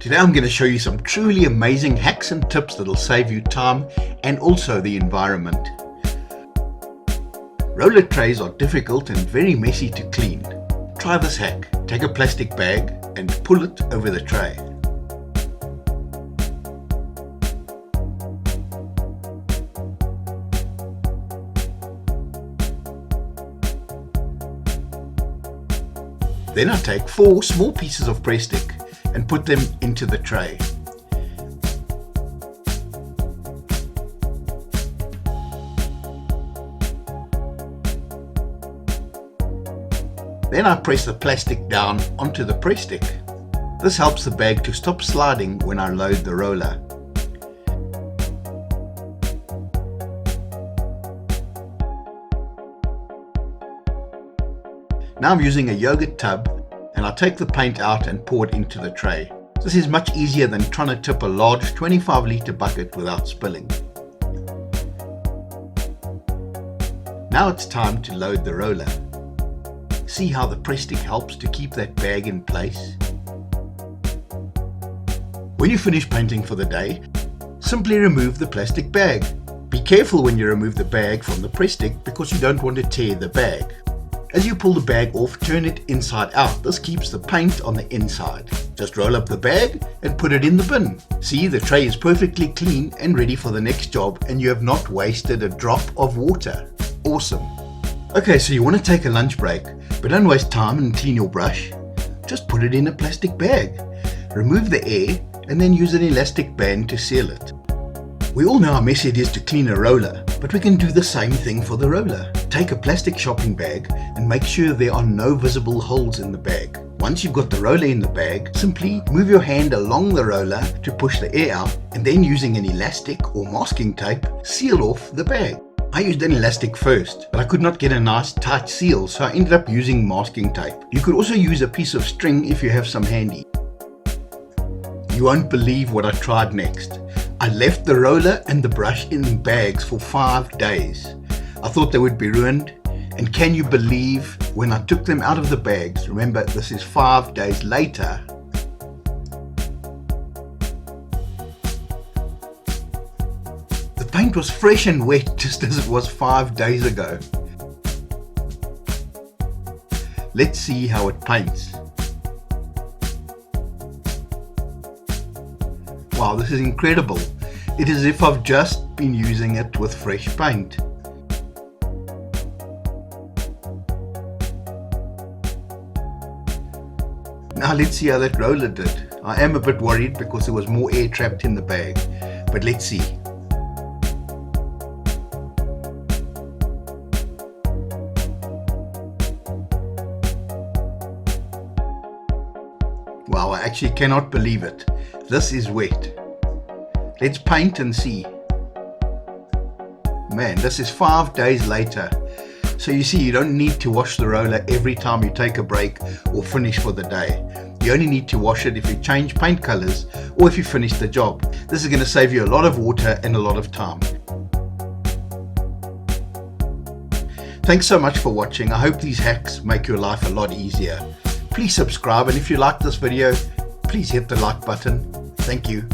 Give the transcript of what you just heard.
Today I'm going to show you some truly amazing hacks and tips that will save you time and also the environment. Roller trays are difficult and very messy to clean. Try this hack. Take a plastic bag and pull it over the tray. Then I take 4 small pieces of press stick and put them into the tray. Then I press the plastic down onto the press stick. This helps the bag to stop sliding when I load the roller. Now I'm using a yogurt tub and I take the paint out and pour it into the tray. This is much easier than trying to tip a large 25-litre bucket without spilling. Now it's time to load the roller. See how the press stick helps to keep that bag in place? When you finish painting for the day, simply remove the plastic bag. Be careful when you remove the bag from the press stick because you don't want to tear the bag. As you pull the bag off, turn it inside out. This keeps the paint on the inside. Just roll up the bag and put it in the bin. See, the tray is perfectly clean and ready for the next job, and you have not wasted a drop of water. Awesome. Okay, so you want to take a lunch break, but don't waste time and clean your brush. Just put it in a plastic bag. Remove the air and then use an elastic band to seal it. We all know how messy it is to clean a roller, but we can do the same thing for the roller. Take a plastic shopping bag and make sure there are no visible holes in the bag. Once you've got the roller in the bag, simply move your hand along the roller to push the air out, and then using an elastic or masking tape, seal off the bag. I used an elastic first, but I could not get a nice tight seal, so I ended up using masking tape. You could also use a piece of string if you have some handy. You won't believe what I tried next. I left the roller and the brush in bags for 5 days. I thought they would be ruined, and can you believe when I took them out of the bags, remember this is 5 days later, the paint was fresh and wet just as it was 5 days ago. Let's see how it paints. Wow, this is incredible. It is as if I've just been using it with fresh paint. Now let's see how that roller did. I am a bit worried because there was more air trapped in the bag, but let's see. Wow, I actually cannot believe it. This is wet. Let's paint and see. Man, this is 5 days later. So you see, you don't need to wash the roller every time you take a break or finish for the day. You only need to wash it if you change paint colors or if you finish the job. This is going to save you a lot of water and a lot of time. Thanks so much for watching. I hope these hacks make your life a lot easier. Please subscribe, and if you like this video, please hit the like button. Thank you.